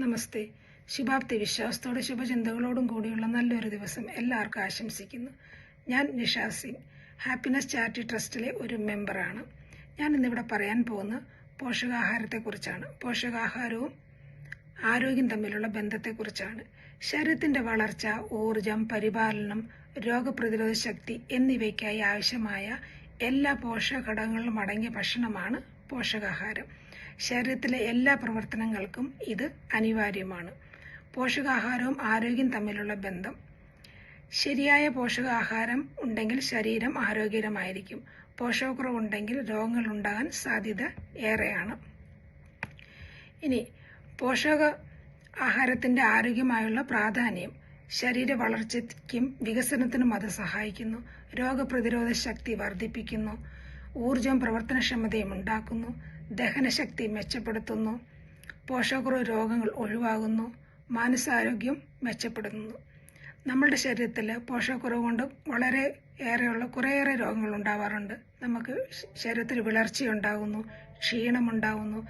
നമസ്തേ. ശുഭാപ്തി വിശ്വാസത്തോടെ ശുഭചിന്തകളോടും കൂടിയുള്ള നല്ലൊരു ദിവസം എല്ലാവർക്കും ആശംസിക്കുന്നു. ഞാൻ നിഷാ സിംഗ്, ഹാപ്പിനെസ് ചാരിറ്റി ട്രസ്റ്റിലെ ഒരു മെമ്പറാണ്. ഞാൻ ഇന്നിവിടെ പറയാൻ പോകുന്ന പോഷകാഹാരത്തെക്കുറിച്ചാണ്. പോഷകാഹാരവും ആരോഗ്യം തമ്മിലുള്ള ബന്ധത്തെക്കുറിച്ചാണ്. ശരീരത്തിൻ്റെ വളർച്ച, ഊർജം, പരിപാലനം, രോഗപ്രതിരോധ ശക്തി എന്നിവയ്ക്കായി ആവശ്യമായ എല്ലാ പോഷകഘടകങ്ങളും അടങ്ങിയ ഭക്ഷണമാണ് പോഷകാഹാരം. ശരീരത്തിലെ എല്ലാ പ്രവർത്തനങ്ങൾക്കും ഇത് അനിവാര്യമാണ്. പോഷകാഹാരവും ആരോഗ്യം തമ്മിലുള്ള ബന്ധം. ശരിയായ പോഷകാഹാരം ഉണ്ടെങ്കിൽ ശരീരം ആരോഗ്യകരമായിരിക്കും. പോഷകക്കുറവുണ്ടെങ്കിൽ രോഗങ്ങൾ ഉണ്ടാകാൻ സാധ്യത ഏറെയാണ്. ഇനി പോഷക ആഹാരത്തിൻ്റെ ആരോഗ്യമായുള്ള പ്രാധാന്യം. ശരീര വളർച്ചയ്ക്കും വികസനത്തിനും അത് സഹായിക്കുന്നു. രോഗപ്രതിരോധ ശക്തി വർദ്ധിപ്പിക്കുന്നു. ഊർജവും പ്രവർത്തനക്ഷമതയും ഉണ്ടാക്കുന്നു. ദഹനശക്തി മെച്ചപ്പെടുത്തുന്നു. പോഷകക്കുറവ് രോഗങ്ങൾ ഒഴിവാകുന്നു. മാനസികാരോഗ്യം മെച്ചപ്പെടുത്തുന്നു. നമ്മളുടെ ശരീരത്തിൽ പോഷകക്കുറവ് കൊണ്ട് കുറേയേറെ രോഗങ്ങൾ ഉണ്ടാവാറുണ്ട്. നമുക്ക് ശരീരത്തിൽ വിളർച്ചയുണ്ടാകുന്നു, ക്ഷീണമുണ്ടാകുന്നു,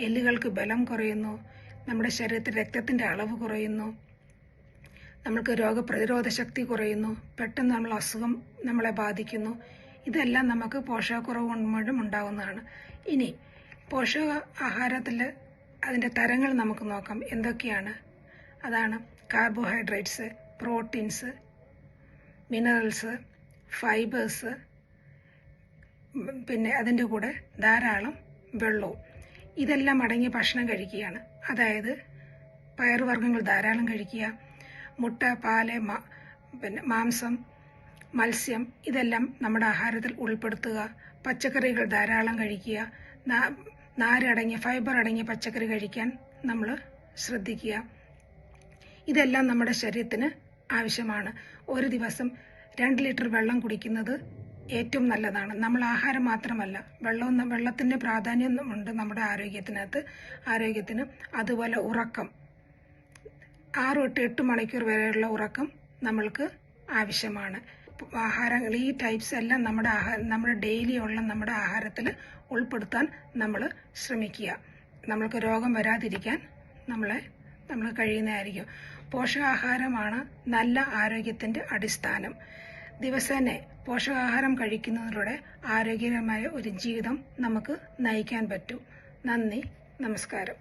എല്ലുകൾക്ക് ബലം കുറയുന്നു, നമ്മുടെ ശരീരത്തിൽ രക്തത്തിൻ്റെ അളവ് കുറയുന്നു, നമുക്ക് രോഗപ്രതിരോധ ശക്തി കുറയുന്നു, പെട്ടെന്ന് നമ്മൾ അസുഖം നമ്മളെ ബാധിക്കുന്നു. ഇതെല്ലാം നമുക്ക് പോഷകക്കുറവ് കൊണ്ടും ഉണ്ടാകുന്നതാണ്. ഇനി പോഷക ആഹാരത്തിൽ അതിൻ്റെ തരങ്ങൾ നമുക്ക് നോക്കാം. എന്തൊക്കെയാണ്? അതാണ് കാർബോഹൈഡ്രേറ്റ്സ്, പ്രോട്ടീൻസ്, മിനറൽസ്, ഫൈബേഴ്സ്, പിന്നെ അതിൻ്റെ കൂടെ ധാരാളം വെള്ളവും. ഇതെല്ലാം അടങ്ങിയ ഭക്ഷണം കഴിക്കുകയാണ്. അതായത് പയറുവർഗ്ഗങ്ങൾ ധാരാളം കഴിക്കുക, മുട്ട, പാല്, മാംസം, മത്സ്യം ഇതെല്ലാം നമ്മുടെ ആഹാരത്തിൽ ഉൾപ്പെടുത്തുക. പച്ചക്കറികൾ ധാരാളം കഴിക്കുക. ഫൈബർ അടങ്ങിയ പച്ചക്കറി കഴിക്കാൻ നമ്മൾ ശ്രദ്ധിക്കുക. ഇതെല്ലാം നമ്മുടെ ശരീരത്തിന് ആവശ്യമാണ്. ഒരു ദിവസം 2 ലിറ്റർ വെള്ളം കുടിക്കുന്നത് ഏറ്റവും നല്ലതാണ്. നമ്മൾ ആഹാരം മാത്രമല്ല, വെള്ളത്തിൻ്റെ പ്രാധാന്യമുണ്ട് നമ്മുടെ ആരോഗ്യത്തിന്. അതുപോലെ ഉറക്കം, 6 to 8 മണിക്കൂർ വരെയുള്ള ഉറക്കം നമ്മൾക്ക് ആവശ്യമാണ്. ആഹാരങ്ങൾ ഈ ടൈപ്സ് എല്ലാം നമ്മുടെ ഡെയിലി ഉള്ള നമ്മുടെ ആഹാരത്തിൽ ഉൾപ്പെടുത്താൻ നമ്മൾ ശ്രമിക്കുക. നമ്മൾക്ക് രോഗം വരാതിരിക്കാൻ നമ്മൾ കഴിയുന്നതായിരിക്കും. പോഷകാഹാരമാണ് നല്ല ആരോഗ്യത്തിൻ്റെ അടിസ്ഥാനം. ദിവസേന പോഷകാഹാരം കഴിക്കുന്നതിലൂടെ ആരോഗ്യകരമായ ഒരു ജീവിതം നമുക്ക് നയിക്കാൻ പറ്റും. നന്ദി, നമസ്കാരം.